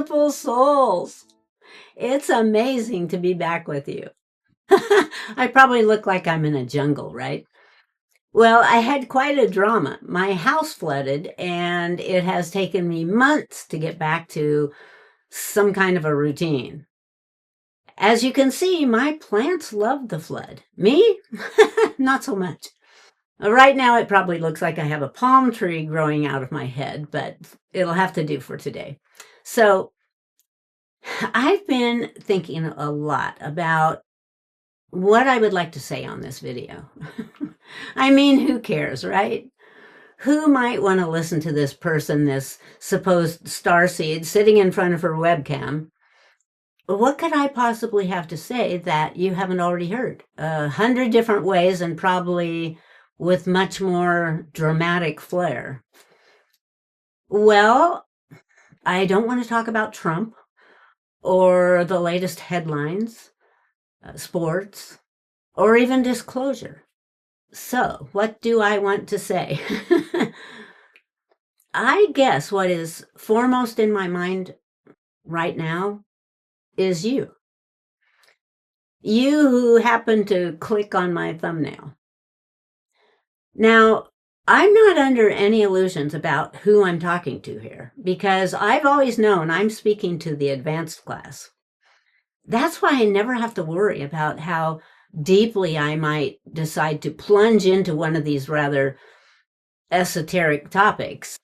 beautiful souls. It's amazing to be back with you. I probably look like I'm in a jungle, right? Well, I had quite a drama. My house flooded, and it has taken me months to get back to some kind of a routine. As you can see, my plants loved the flood. Me? Not so much. Right now, it probably looks like I have a palm tree growing out of my head, but it'll have to do for today. So, I've been thinking a lot about what I would like to say on this video. I mean, who cares, right? Who might want to listen to this person, this supposed starseed, sitting in front of her webcam? What could I possibly have to say that you haven't already heard? 100 different ways, and probably with much more dramatic flair. Well, I don't want to talk about Trump or the latest headlines, sports, or even disclosure. So, what do I want to say? I guess what is foremost in my mind right now is you. You who happen to click on my thumbnail. Now, I'm not under any illusions about who I'm talking to here, because I've always known I'm speaking to the advanced class. That's why I never have to worry about how deeply I might decide to plunge into one of these rather esoteric topics,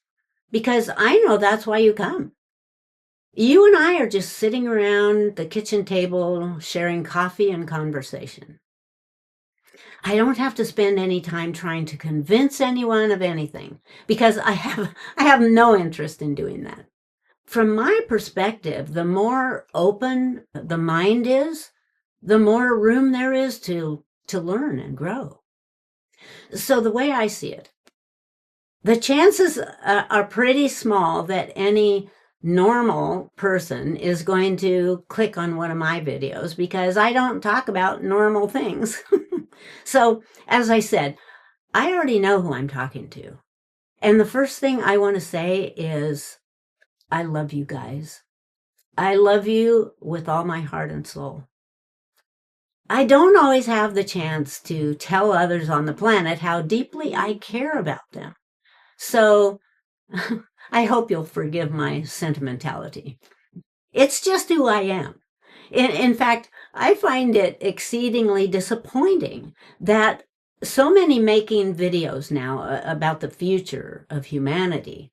because I know that's why you come. You and I are just sitting around the kitchen table, sharing coffee and conversation. I don't have to spend any time trying to convince anyone of anything, because I have no interest in doing that. From my perspective, the more open the mind is, the more room there is to learn and grow. So the way I see it, the chances are pretty small that any normal person is going to click on one of my videos, because I don't talk about normal things. So, as I said, I already know who I'm talking to. And the first thing I want to say is, I love you guys. I love you with all my heart and soul. I don't always have the chance to tell others on the planet how deeply I care about them. So, I hope you'll forgive my sentimentality. It's just who I am. In fact, I find it exceedingly disappointing that so many making videos now about the future of humanity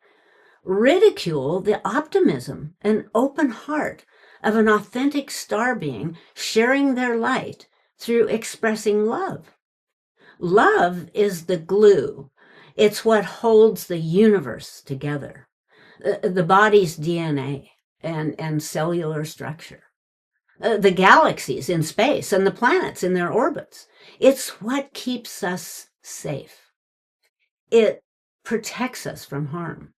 ridicule the optimism and open heart of an authentic star being sharing their light through expressing love. Love is the glue. It's what holds the universe together, the body's DNA and cellular structure, the galaxies in space and the planets in their orbits. It's what keeps us safe. It protects us from harm.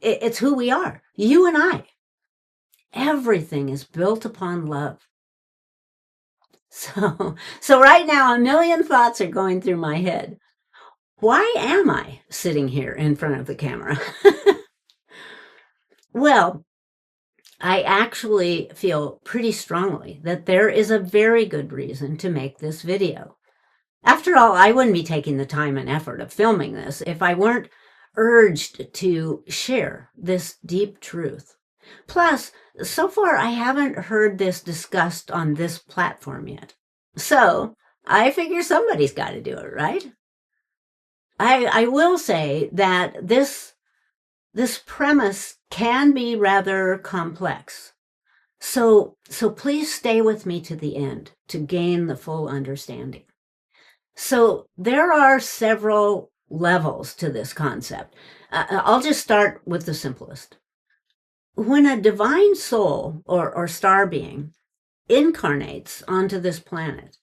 It's who we are, you and I. Everything is built upon love. So right now, a million thoughts are going through my head. Why am I sitting here in front of the camera? Well, I actually feel pretty strongly that there is a very good reason to make this video. After all, I wouldn't be taking the time and effort of filming this if I weren't urged to share this deep truth. Plus, so far I haven't heard this discussed on this platform yet. So, I figure somebody's got to do it, right? I will say that this premise can be rather complex. So please stay with me to the end to gain the full understanding. So there are several levels to this concept. I'll just start with the simplest. When a divine soul or star being incarnates onto this planet,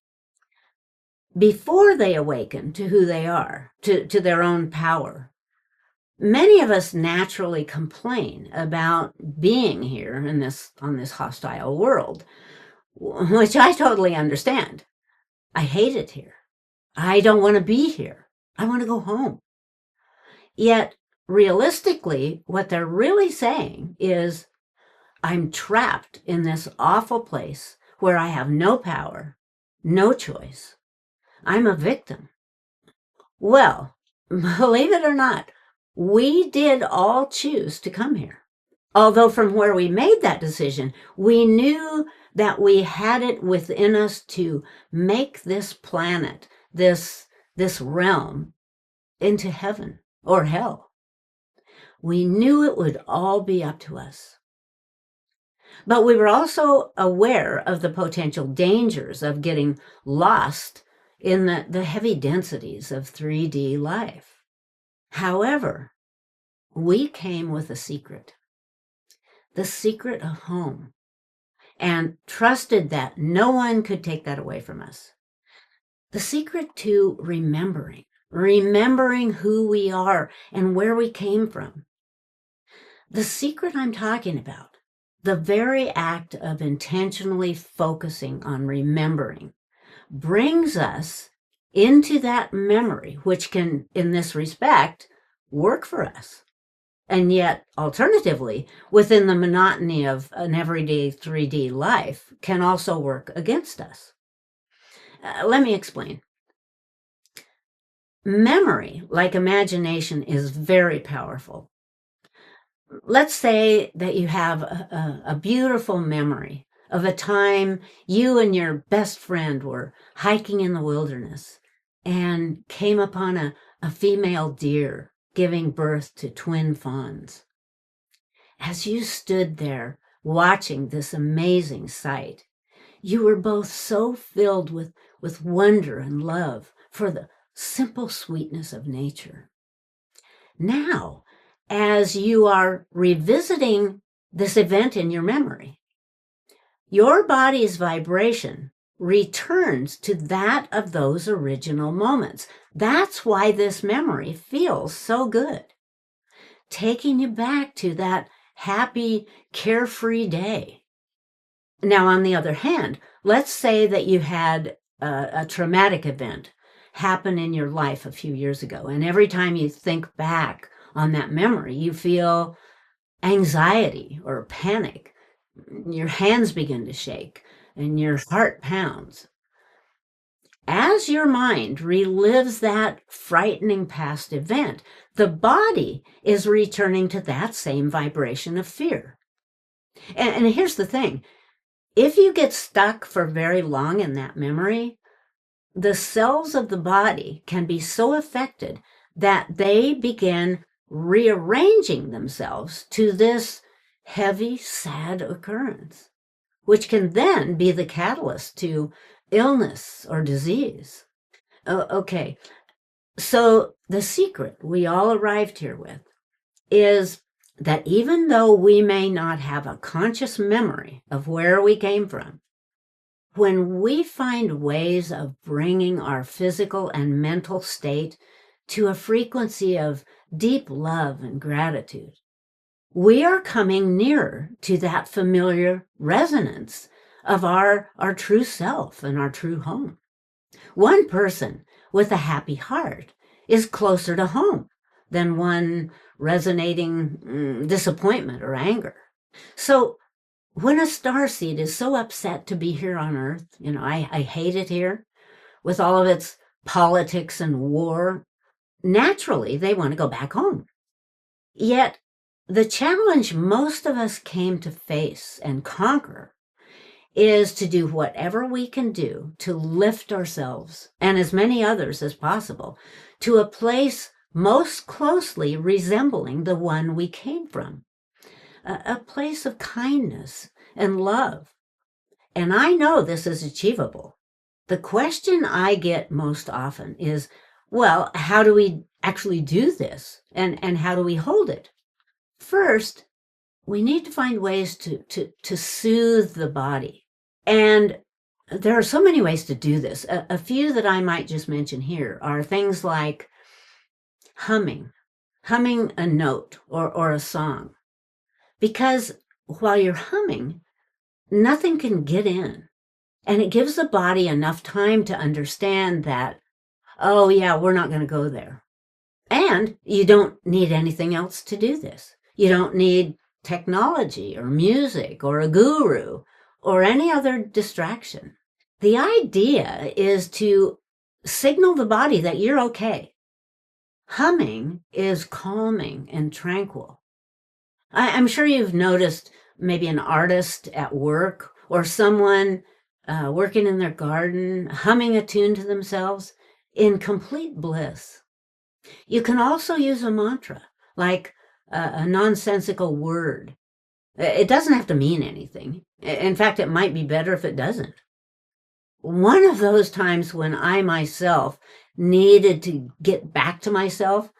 before they awaken to who they are, to their own power, many of us naturally complain about being here on this hostile world, which I totally understand. I hate it here. I don't want to be here. I want to go home. Yet, realistically, what they're really saying is, I'm trapped in this awful place where I have no power, no choice. I'm a victim. Well, believe it or not, we did all choose to come here. Although from where we made that decision, we knew that we had it within us to make this planet, this realm, into heaven or hell. We knew it would all be up to us. But we were also aware of the potential dangers of getting lost in the heavy densities of 3D life. However, we came with a secret, the secret of home, and trusted that no one could take that away from us. The secret to remembering who we are and where we came from. The secret I'm talking about, the very act of intentionally focusing on remembering, brings us into that memory, which can, in this respect, work for us. And yet, alternatively, within the monotony of an everyday 3D life, can also work against us. Let me explain. Memory, like imagination, is very powerful. Let's say that you have a beautiful memory of a time you and your best friend were hiking in the wilderness and came upon a female deer giving birth to twin fawns. As you stood there watching this amazing sight, you were both so filled with wonder and love for the simple sweetness of nature. Now, as you are revisiting this event in your memory, your body's vibration returns to that of those original moments. That's why this memory feels so good, taking you back to that happy, carefree day. Now, on the other hand, let's say that you had a traumatic event happen in your life a few years ago, and every time you think back on that memory, you feel anxiety or panic. Your hands begin to shake and your heart pounds. As your mind relives that frightening past event, the body is returning to that same vibration of fear. And here's the thing. If you get stuck for very long in that memory, the cells of the body can be so affected that they begin rearranging themselves to this heavy, sad occurrence, which can then be the catalyst to illness or disease. Okay, so the secret we all arrived here with is that even though we may not have a conscious memory of where we came from, when we find ways of bringing our physical and mental state to a frequency of deep love and gratitude, we are coming nearer to that familiar resonance of our true self and our true home. One person with a happy heart is closer to home than one resonating disappointment or anger. So when a starseed is so upset to be here on Earth, I hate it here with all of its politics and war, naturally they want to go back home. Yet the challenge most of us came to face and conquer is to do whatever we can do to lift ourselves and as many others as possible to a place most closely resembling the one we came from. A place of kindness and love. And I know this is achievable. The question I get most often is, well, how do we actually do this? And how do we hold it? First, we need to find ways to soothe the body. And there are so many ways to do this. A few that I might just mention here are things like humming a note or a song. Because while you're humming, nothing can get in. And it gives the body enough time to understand that, oh yeah, we're not going to go there. And you don't need anything else to do this. You don't need technology or music or a guru or any other distraction. The idea is to signal the body that you're okay. Humming is calming and tranquil. I'm sure you've noticed maybe an artist at work or someone working in their garden, humming a tune to themselves in complete bliss. You can also use a mantra, like a nonsensical word. It doesn't have to mean anything. In fact, it might be better if it doesn't. One of those times when I myself needed to get back to myself,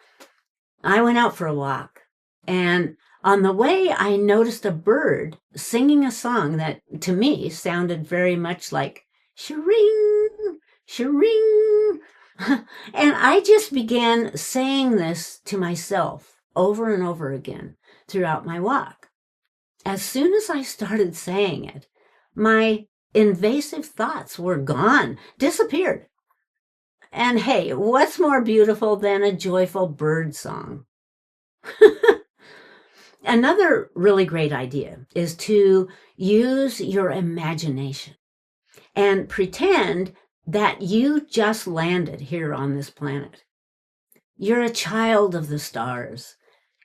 I went out for a walk. And on the way, I noticed a bird singing a song that to me sounded very much like shirring, shirring. And I just began saying this to myself over and over again throughout my walk. As soon as I started saying it, my invasive thoughts were gone, disappeared. And hey, what's more beautiful than a joyful bird song? Another really great idea is to use your imagination and pretend that you just landed here on this planet. You're a child of the stars,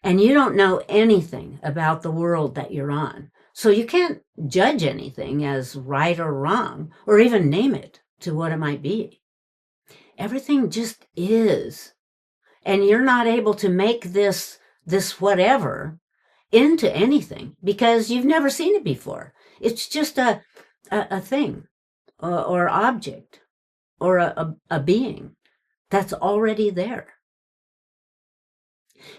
and you don't know anything about the world that you're on. So you can't judge anything as right or wrong, or even name it to what it might be. Everything just is. And you're not able to make this whatever into anything because you've never seen it before. It's just a thing or object or a being that's already there.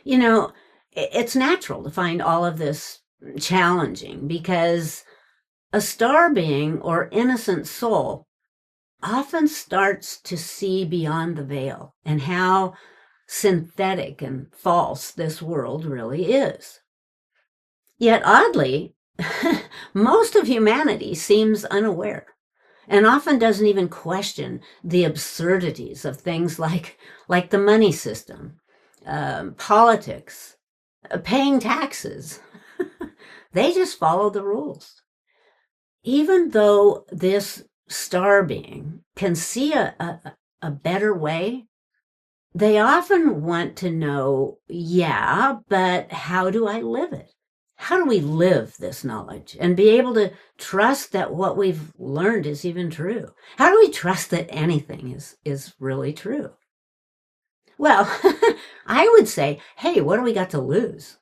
You know, it's natural to find all of this challenging because a star being or innocent soul often starts to see beyond the veil and how synthetic and false this world really is. Yet oddly, most of humanity seems unaware and often doesn't even question the absurdities of things like the money system, politics, paying taxes. They just follow the rules. Even though this star being can see a better way, they often want to know, yeah, but how do I live it? How do we live this knowledge and be able to trust that what we've learned is even true? How do we trust that anything is really true? Well, I would say, hey, what do we got to lose?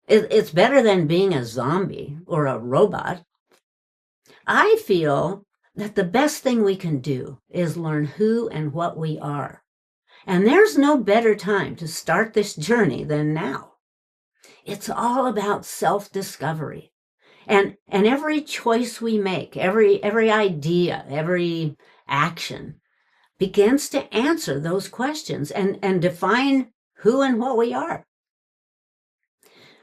It's better than being a zombie or a robot. I feel that the best thing we can do is learn who and what we are. And there's no better time to start this journey than now. It's all about self-discovery. And every choice we make, every idea, every action begins to answer those questions and define who and what we are.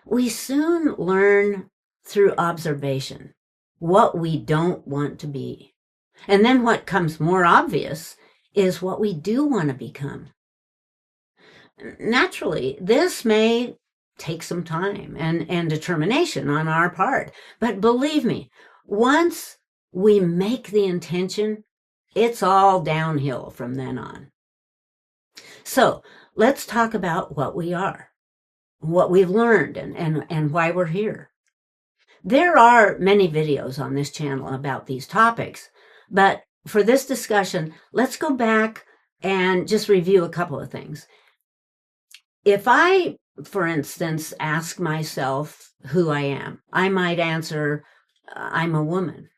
We soon learn through observation what we don't want to be. And then what comes more obvious is what we do want to become. Naturally, this may take some time and determination on our part. But believe me, once we make the intention, it's all downhill from then on. So let's talk about what we are, what we've learned, and why we're here. There are many videos on this channel about these topics, but for this discussion, let's go back and just review a couple of things. If I, for instance, ask myself who I am, I might answer, I'm a woman,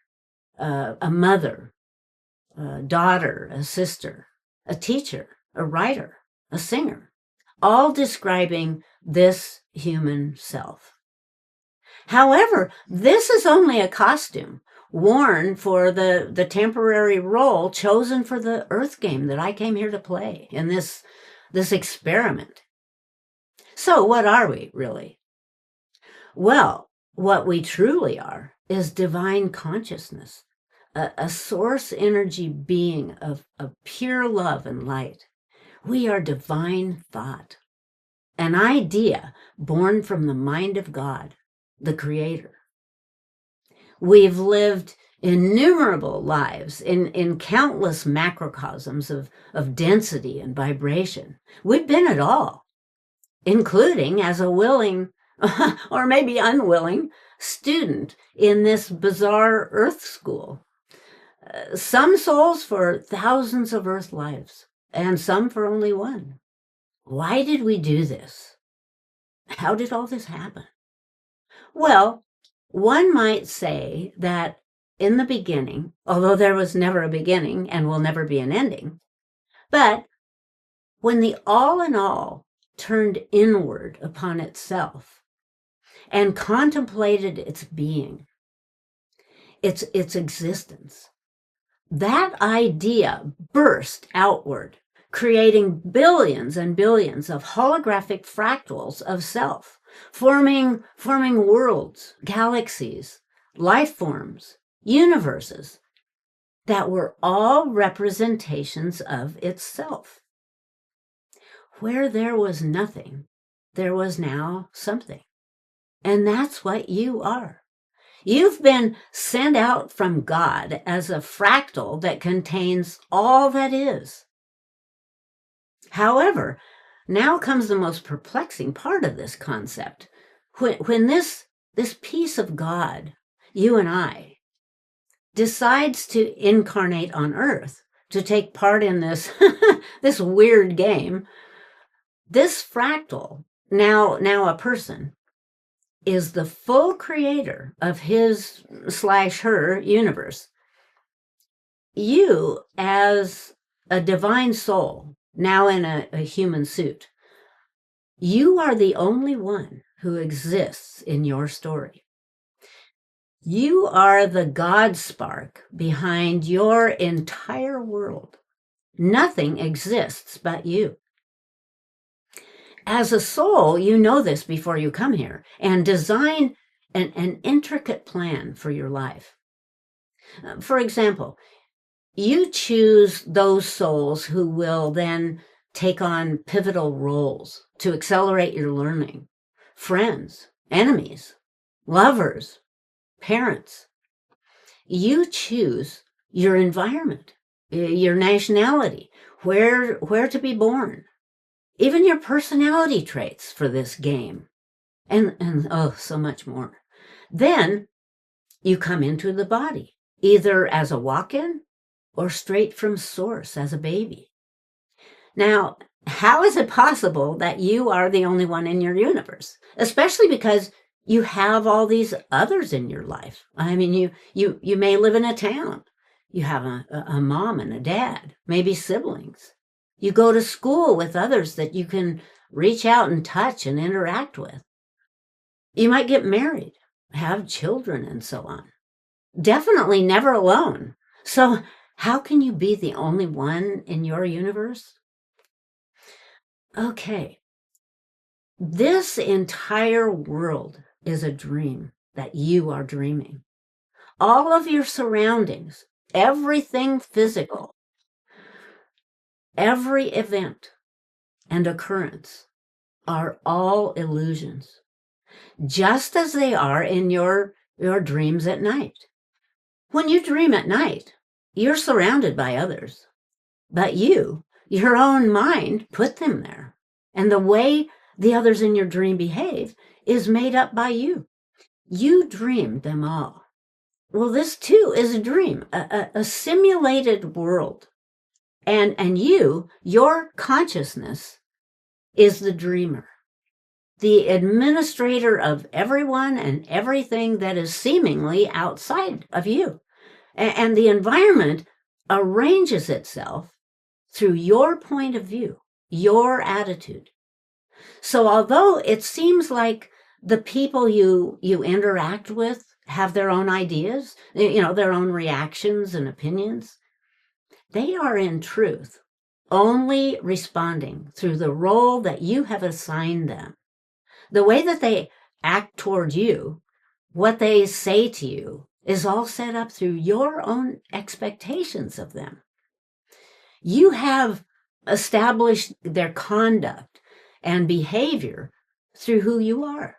a mother, a daughter, a sister, a teacher, a writer, a singer, all describing this human self. However, this is only a costume worn for the temporary role chosen for the Earth game that I came here to play in this experiment. So what are we really? Well, what we truly are is divine consciousness, a source energy being of pure love and light. We are divine thought, an idea born from the mind of God. the Creator. We've lived innumerable lives in countless macrocosms of density and vibration. We've been it all, including as a willing, or maybe unwilling, student in this bizarre Earth school. Some souls for thousands of Earth lives, and some for only one. Why did we do this? How did all this happen? Well, one might say that in the beginning, although there was never a beginning and will never be an ending, but when the all in all turned inward upon itself and contemplated its being, its existence, that idea burst outward, creating billions and billions of holographic fractals of self, forming worlds, galaxies, life forms, universes that were all representations of itself. Where there was nothing, there was now something. And that's what you are. You've been sent out from God as a fractal that contains all that is. However, now comes the most perplexing part of this concept. When this piece of God, you and I, decides to incarnate on Earth, to take part in this, this weird game, this fractal, now a person, is the full creator of his/her universe. You, as a divine soul, now in a human suit, you are the only one who exists in your story. You are the God spark behind your entire world. Nothing exists but you. As a soul, you know this before you come here and design an intricate plan for your life. For example, you choose those souls who will then take on pivotal roles to accelerate your learning. Friends, enemies, lovers, parents. You choose your environment, your nationality, where to be born, even your personality traits for this game, and oh, so much more. Then you come into the body, either as a walk-in or straight from source as a baby. Now, how is it possible that you are the only one in your universe? Especially because you have all these others in your life. I mean, you may live in a town. You have a mom and a dad, maybe siblings. You go to school with others that you can reach out and touch and interact with. You might get married, have children, and so on. Definitely never alone. So how can you be the only one in your universe? Okay. This entire world is a dream that you are dreaming. All of your surroundings, everything physical, every event and occurrence are all illusions, just as they are in your dreams at night. When you dream at night, you're surrounded by others, but you, your own mind, put them there. And the way the others in your dream behave is made up by you. You dreamed them all. Well, this too is a dream, a simulated world. And you, your consciousness, is the dreamer, the administrator of everyone and everything that is seemingly outside of you. And the environment arranges itself through your point of view, your attitude. So although it seems like the people you interact with have their own ideas, their own reactions and opinions, they are in truth only responding through the role that you have assigned them. The way that they act toward you, what they say to you, is all set up through your own expectations of them. You have established their conduct and behavior through who you are.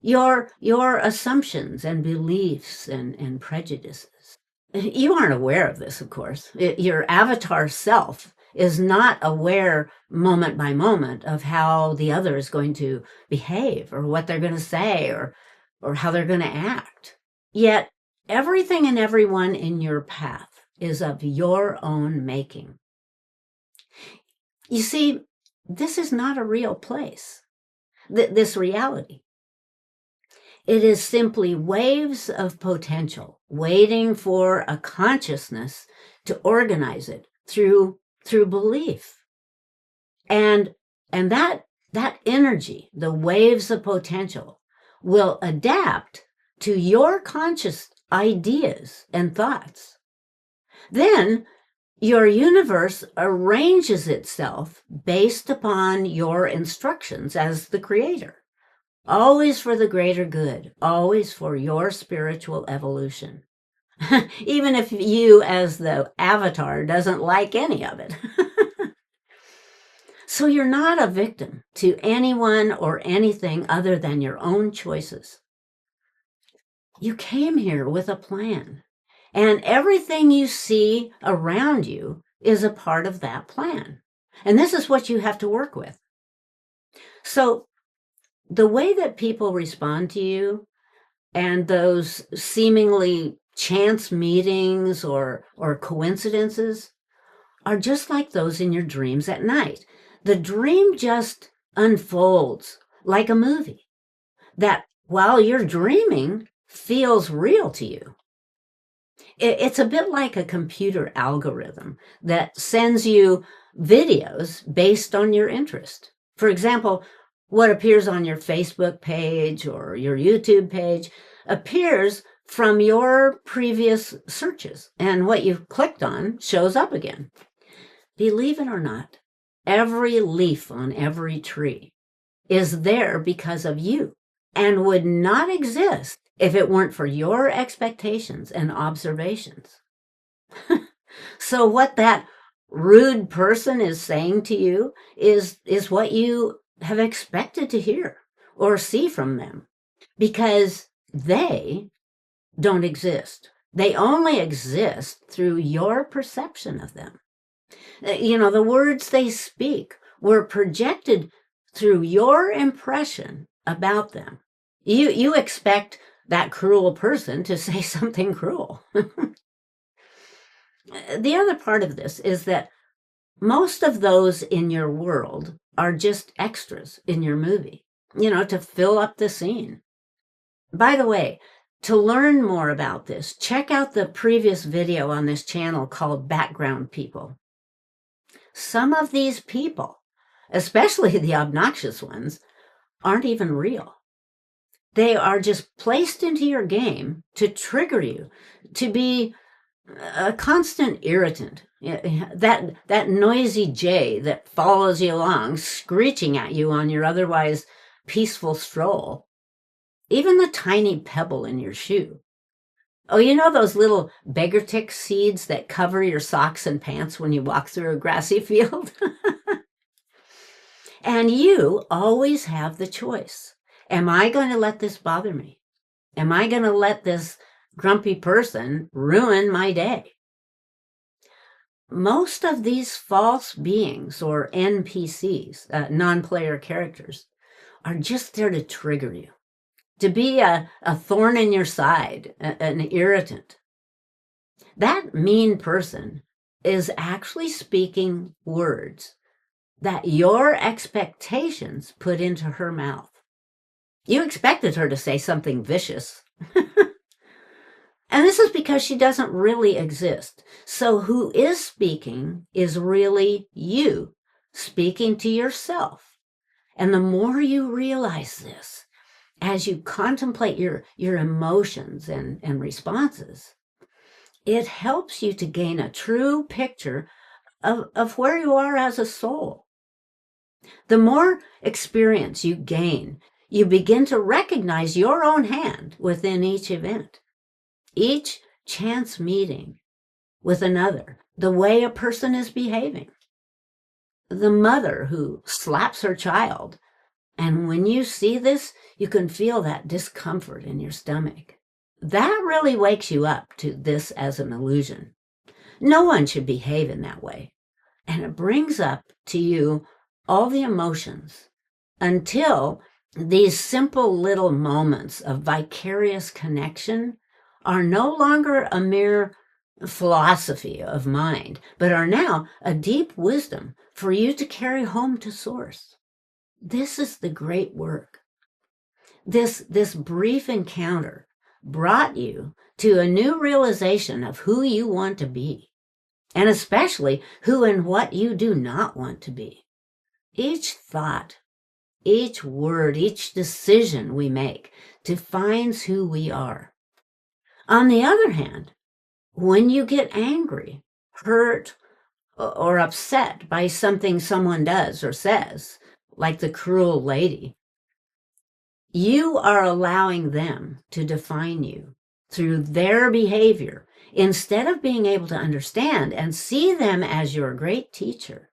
your assumptions and beliefs and prejudices. You aren't aware of this, of course. Your avatar self is not aware moment by moment of how the other is going to behave or what they're going to say or how they're going to act. Yet everything and everyone in your path is of your own making. You see, this is not a real place, this reality. It is simply waves of potential waiting for a consciousness to organize it through belief. And that energy, the waves of potential, will adapt to your conscious ideas and thoughts. Then your universe arranges itself based upon your instructions as the creator. Always for the greater good, always for your spiritual evolution. Even if you, as the avatar, doesn't like any of it. So you're not a victim to anyone or anything other than your own choices. You came here with a plan, and everything you see around you is a part of that plan. And this is what you have to work with. So the way that people respond to you and those seemingly chance meetings or coincidences are just like those in your dreams at night. The dream just unfolds like a movie that, while you're dreaming, feels real to you. It's a bit like a computer algorithm that sends you videos based on your interest. For example, what appears on your Facebook page or your YouTube page appears from your previous searches, and what you've clicked on shows up again. Believe it or not, every leaf on every tree is there because of you and would not exist if it weren't for your expectations and observations. So what that rude person is saying to you is what you have expected to hear or see from them, because they don't exist. They only exist through your perception of them. The words they speak were projected through your impression about them. You expect that cruel person to say something cruel. The other part of this is that most of those in your world are just extras in your movie, to fill up the scene. By the way, to learn more about this, check out the previous video on this channel called Background People. Some of these people, especially the obnoxious ones, aren't even real. They are just placed into your game to trigger you, to be a constant irritant. That noisy jay that follows you along, screeching at you on your otherwise peaceful stroll. Even the tiny pebble in your shoe. Oh, those little beggar tick seeds that cover your socks and pants when you walk through a grassy field? And you always have the choice. Am I going to let this bother me? Am I going to let this grumpy person ruin my day? Most of these false beings, or NPCs, non-player characters, are just there to trigger you, to be a thorn in your side, an irritant. That mean person is actually speaking words that your expectations put into her mouth. You expected her to say something vicious. And this is because she doesn't really exist. So who is speaking is really you, speaking to yourself. And the more you realize this, as you contemplate your emotions and responses, it helps you to gain a true picture of where you are as a soul. The more experience you gain, you begin to recognize your own hand within each event, each chance meeting with another, the way a person is behaving. The mother who slaps her child And when you see this, you can feel that discomfort in your stomach. That really wakes you up to this as an illusion. No one should behave in that way. And it brings up to you all the emotions until these simple little moments of vicarious connection are no longer a mere philosophy of mind, but are now a deep wisdom for you to carry home to Source. This is the great work. This brief encounter brought you to a new realization of who you want to be, and especially who and what you do not want to be. Each thought, each word, each decision we make defines who we are. On the other hand, when you get angry, hurt, or upset by something someone does or says, like the cruel lady, you are allowing them to define you through their behavior instead of being able to understand and see them as your great teacher,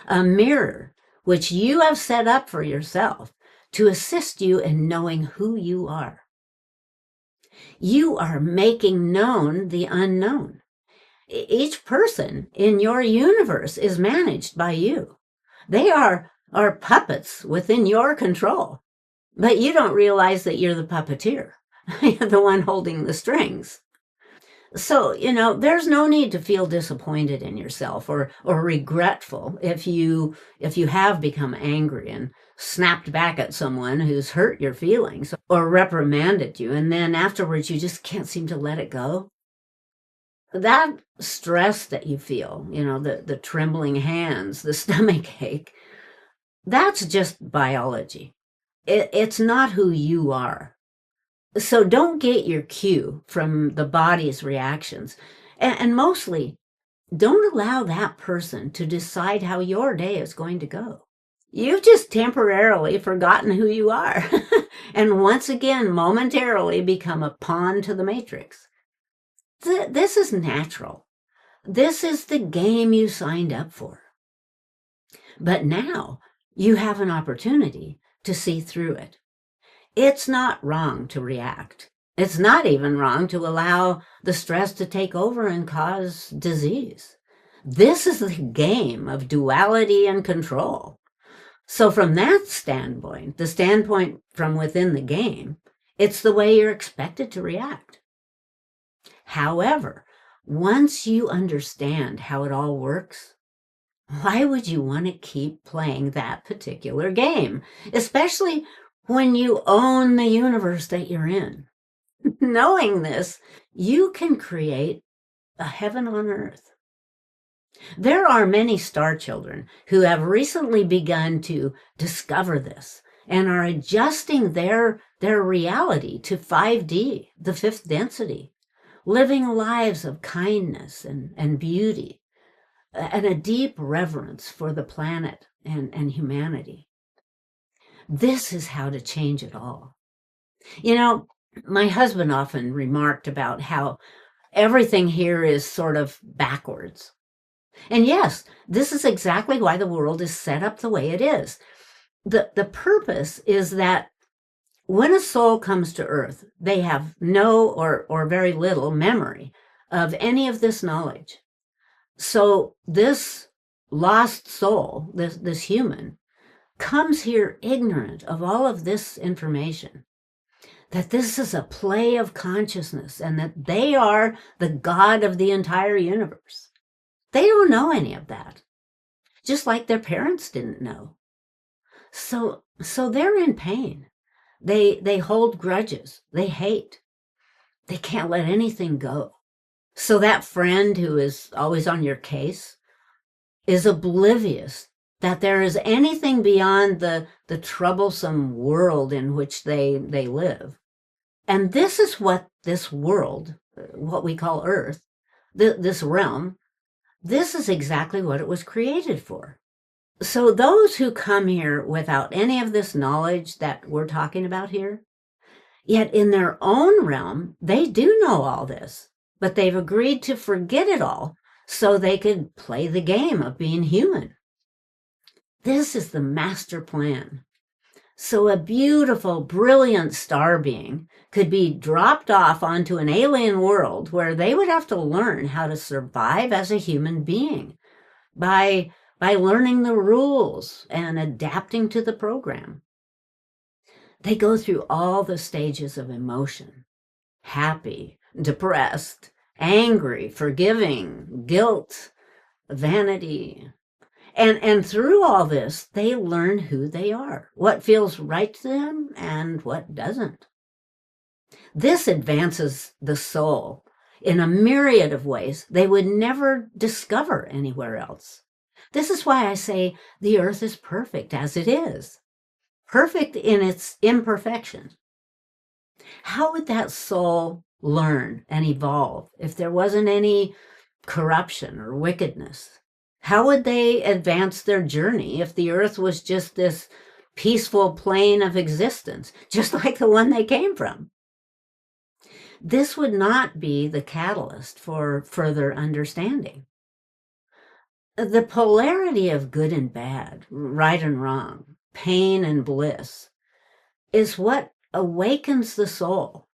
a mirror which you have set up for yourself to assist you in knowing who you are. You are making known the unknown. Each person in your universe is managed by you. They are puppets within your control, but you don't realize that you're the puppeteer. You're the one holding the strings. So, there's no need to feel disappointed in yourself or regretful if you have become angry and snapped back at someone who's hurt your feelings or reprimanded you, and then afterwards you just can't seem to let it go. That stress that you feel, the trembling hands, the stomach ache, that's just biology. It's not who you are. So don't get your cue from the body's reactions. And mostly, don't allow that person to decide how your day is going to go. You've just temporarily forgotten who you are. And once again, momentarily become a pawn to the matrix. This is natural. This is the game you signed up for. But now you have an opportunity to see through it. It's not wrong to react. It's not even wrong to allow the stress to take over and cause disease. This is the game of duality and control. So from that standpoint, the standpoint from within the game, it's the way you're expected to react. However, once you understand how it all works, why would you want to keep playing that particular game, especially when you own the universe that you're in? Knowing this, you can create a heaven on earth. There are many star children who have recently begun to discover this and are adjusting their reality to 5D, the fifth density, living lives of kindness and beauty and a deep reverence for the planet and humanity. This is how to change it all. My husband often remarked about how everything here is sort of backwards. And yes, this is exactly why the world is set up the way it is. The purpose is that when a soul comes to Earth, they have no or very little memory of any of this knowledge. So this lost soul, this human, comes here ignorant of all of this information, that this is a play of consciousness and that they are the God of the entire universe. They don't know any of that, just like their parents didn't know. So they're in pain. They hold grudges. They hate. They can't let anything go. So that friend who is always on your case is oblivious that there is anything beyond the troublesome world in which they live. And this is what this world, what we call Earth, this realm, this is exactly what it was created for. So those who come here without any of this knowledge that we're talking about here, yet in their own realm, they do know all this, but they've agreed to forget it all so they could play the game of being human. This is the master plan. So a beautiful, brilliant star being could be dropped off onto an alien world where they would have to learn how to survive as a human being by learning the rules and adapting to the program. They go through all the stages of emotion: happy, depressed, angry, forgiving, guilt, vanity. And through all this, they learn who they are, what feels right to them and what doesn't. This advances the soul in a myriad of ways they would never discover anywhere else. This is why I say the earth is perfect as it is, perfect in its imperfection. How would that soul learn and evolve if there wasn't any corruption or wickedness? How would they advance their journey if the earth was just this peaceful plane of existence, just like the one they came from? This would not be the catalyst for further understanding. The polarity of good and bad, right and wrong, pain and bliss, is what awakens the soul.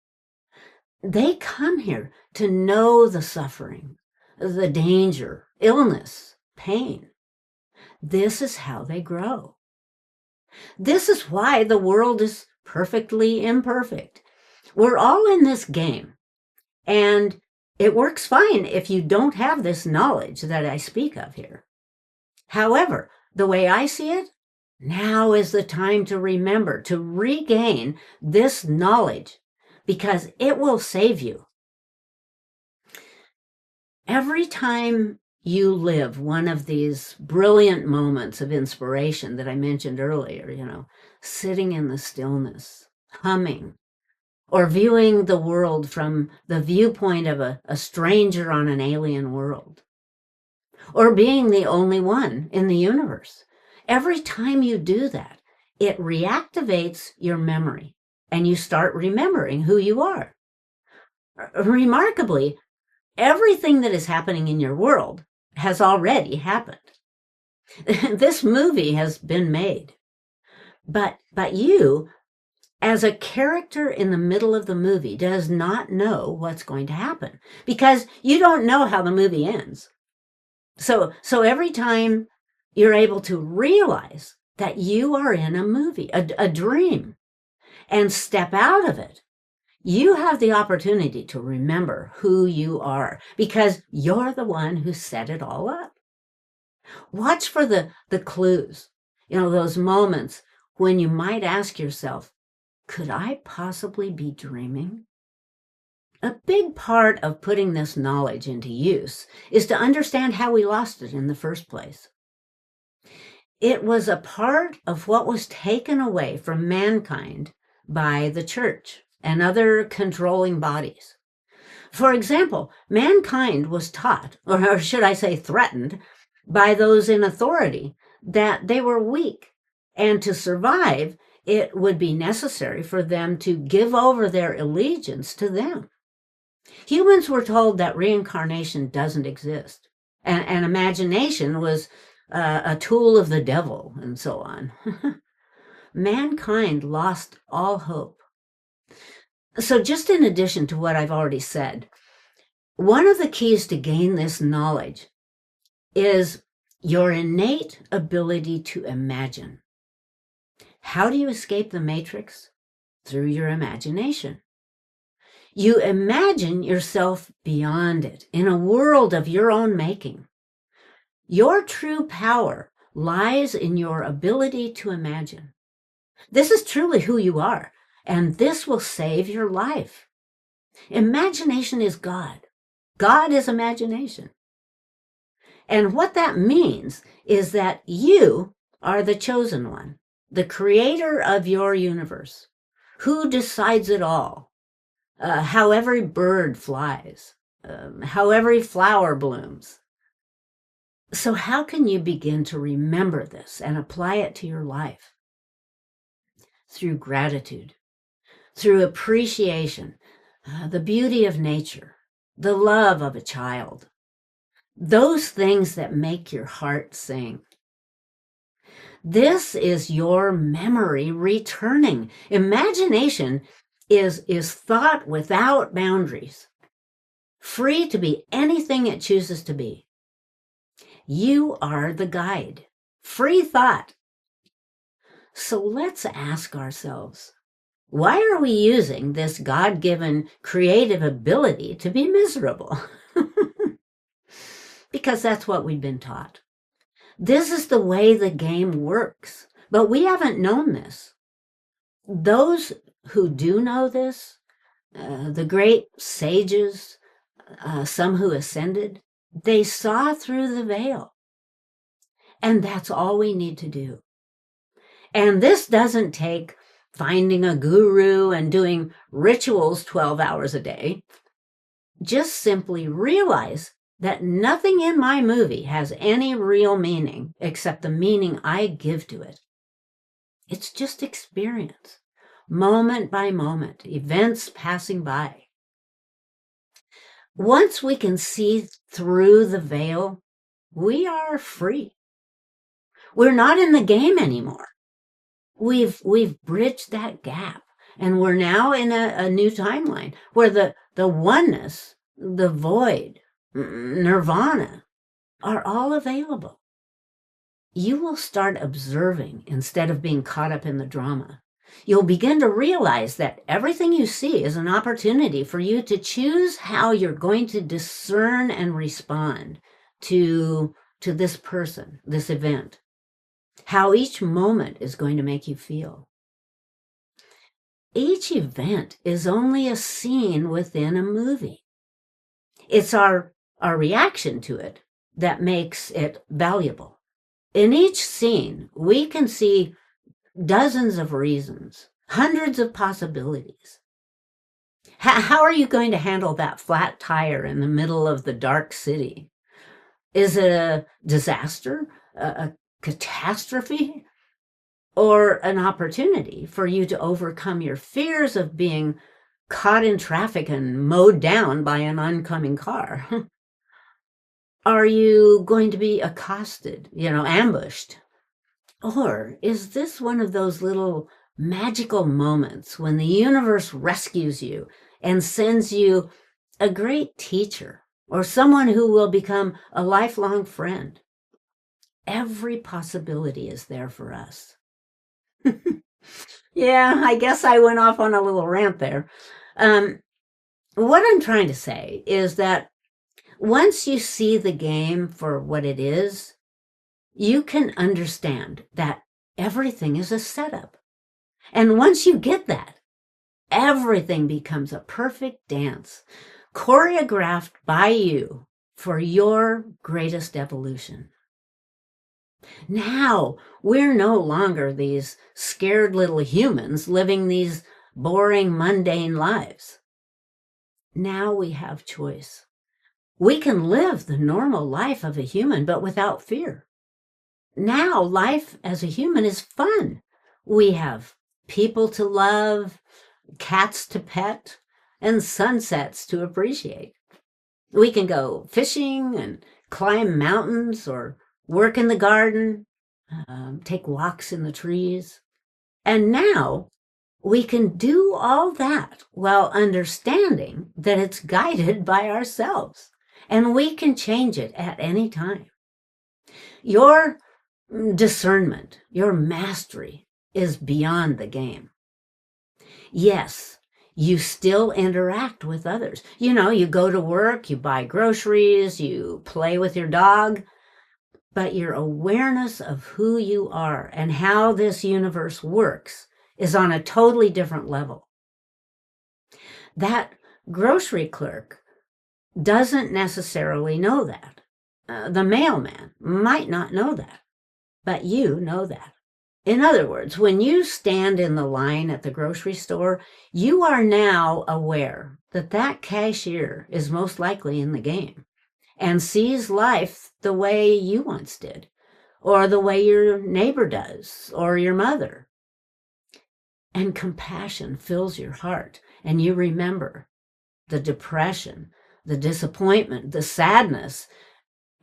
They come here to know the suffering, the danger, illness, pain. This is how they grow. This is why the world is perfectly imperfect. We're all in this game, and it works fine if you don't have this knowledge that I speak of here. However, the way I see it, now is the time to remember, to regain this knowledge, because it will save you. Every time you live one of these brilliant moments of inspiration that I mentioned earlier, sitting in the stillness, humming, or viewing the world from the viewpoint of a stranger on an alien world, or being the only one in the universe. Every time you do that, it reactivates your memory, and you start remembering who you are. Remarkably, everything that is happening in your world has already happened. This movie has been made. But you, as a character in the middle of the movie, does not know what's going to happen because you don't know how the movie ends. So every time you're able to realize that you are in a movie, a dream, and step out of it, you have the opportunity to remember who you are because you're the one who set it all up. Watch for the clues, those moments when you might ask yourself, could I possibly be dreaming? A big part of putting this knowledge into use is to understand how we lost it in the first place. It was a part of what was taken away from mankind by the church and other controlling bodies. For example, mankind was taught, or should I say threatened, by those in authority that they were weak, and to survive, it would be necessary for them to give over their allegiance to them. Humans were told that reincarnation doesn't exist, and imagination was a tool of the devil, and so on. Mankind lost all hope. So just in addition to what I've already said, one of the keys to gain this knowledge is your innate ability to imagine. How do you escape the matrix? Through your imagination. You imagine yourself beyond it, in a world of your own making. Your true power lies in your ability to imagine. This is truly who you are, and this will save your life. Imagination is God. God is imagination. And what that means is that you are the chosen one, the creator of your universe, who decides it all, how every bird flies, how every flower blooms. So how can you begin to remember this and apply it to your life? Through gratitude, through appreciation, the beauty of nature, the love of a child, those things that make your heart sing. This is your memory returning. Imagination is thought without boundaries, free to be anything it chooses to be. You are the guide. Free thought. So let's ask ourselves, why are we using this God-given creative ability to be miserable? Because that's what we've been taught. This is the way the game works, but we haven't known this. Those who do know this, the great sages, some who ascended, they saw through the veil. And that's all we need to do. And this doesn't take finding a guru and doing rituals 12 hours a day. Just simply realize that nothing in my movie has any real meaning except the meaning I give to it. It's just experience, moment by moment, events passing by. Once we can see through the veil, we are free. We're not in the game anymore. We've bridged that gap, and we're now in a new timeline where the oneness, the void, nirvana are all available. You will start observing instead of being caught up in the drama. You'll begin to realize that everything you see is an opportunity for you to choose how you're going to discern and respond to this person, this event, how each moment is going to make you feel. Each event is only a scene within a movie. It's our reaction to it that makes it valuable. In each scene, we can see dozens of reasons, hundreds of possibilities. How are you going to handle that flat tire in the middle of the dark city? Is it a disaster, a catastrophe, or an opportunity for you to overcome your fears of being caught in traffic and mowed down by an oncoming car? Are you going to be accosted, ambushed? Or is this one of those little magical moments when the universe rescues you and sends you a great teacher or someone who will become a lifelong friend? Every possibility is there for us. Yeah, I guess I went off on a little rant there. What I'm trying to say is that once you see the game for what it is, you can understand that everything is a setup. And once you get that, everything becomes a perfect dance, choreographed by you for your greatest evolution. Now, we're no longer these scared little humans living these boring, mundane lives. Now we have choice. We can live the normal life of a human, but without fear. Now, life as a human is fun. We have people to love, cats to pet, and sunsets to appreciate. We can go fishing and climb mountains or work in the garden, take walks in the trees. And now we can do all that while understanding that it's guided by ourselves, and we can change it at any time. Your discernment, your mastery is beyond the game. Yes, you still interact with others. You go to work, you buy groceries, you play with your dog, but your awareness of who you are and how this universe works is on a totally different level. That grocery clerk doesn't necessarily know that. The mailman might not know that, but you know that. In other words, when you stand in the line at the grocery store, you are now aware that that cashier is most likely in the game and sees life the way you once did, or the way your neighbor does, or your mother. And compassion fills your heart, and you remember the depression, the disappointment, the sadness,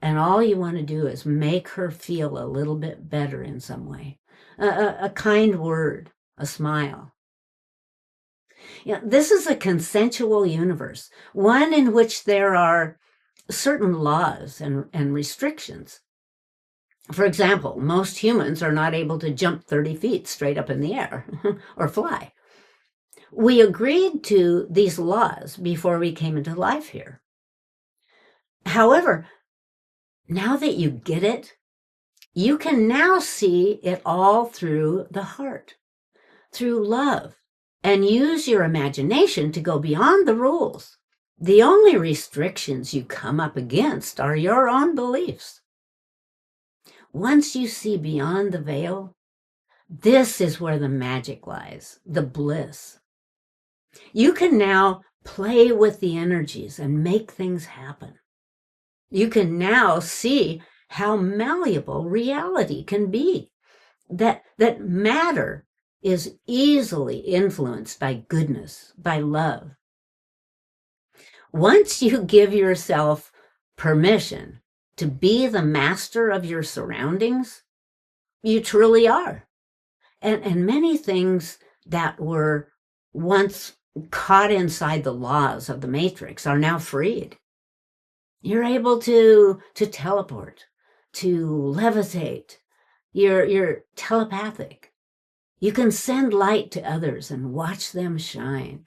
And all you want to do is make her feel a little bit better in some way. A kind word, a smile. This is a consensual universe, one in which there are certain laws and restrictions. For example, most humans are not able to jump 30 feet straight up in the air or fly. We agreed to these laws before we came into life here. However, now that you get it, you can now see it all through the heart, through love, and use your imagination to go beyond the rules. The only restrictions you come up against are your own beliefs. Once you see beyond the veil, this is where the magic lies, the bliss. You can now play with the energies and make things happen. You can now see how malleable reality can be, that matter is easily influenced by goodness, by love. Once you give yourself permission to be the master of your surroundings, you truly are. And many things that were once caught inside the laws of the matrix are now freed. You're able to teleport, to levitate. You're telepathic. You can send light to others and watch them shine.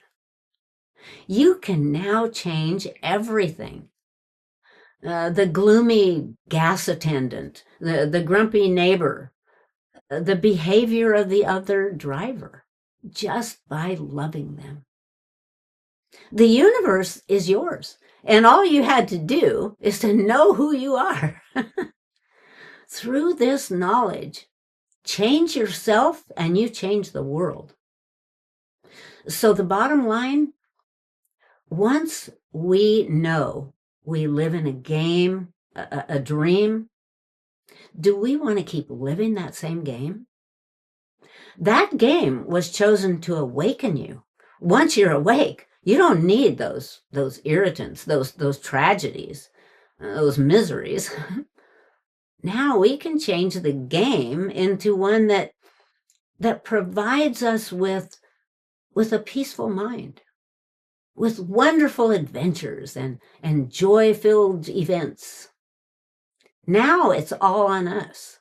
You can now change everything. The gloomy gas attendant, the grumpy neighbor, the behavior of the other driver, just by loving them. The universe is yours, and all you had to do is to know who you are. Through this knowledge, change yourself and you change the world. So the bottom line, once we know we live in a game, a dream, do we want to keep living that same game? That game was chosen to awaken you. Once you're awake, you don't need those irritants, those tragedies, those miseries. Now we can change the game into one that provides us with a peaceful mind, with wonderful adventures and joy-filled events. Now it's all on us.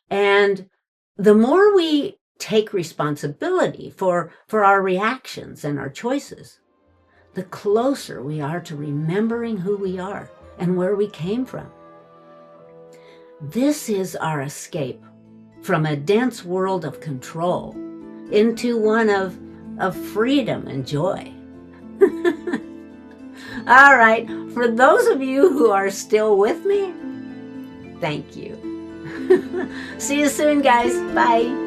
And the more we take responsibility for our reactions and our choices, the closer we are to remembering who we are and where we came from. This is our escape from a dense world of control into one of freedom and joy. All right, for those of you who are still with me, thank you. See you soon, guys. Bye.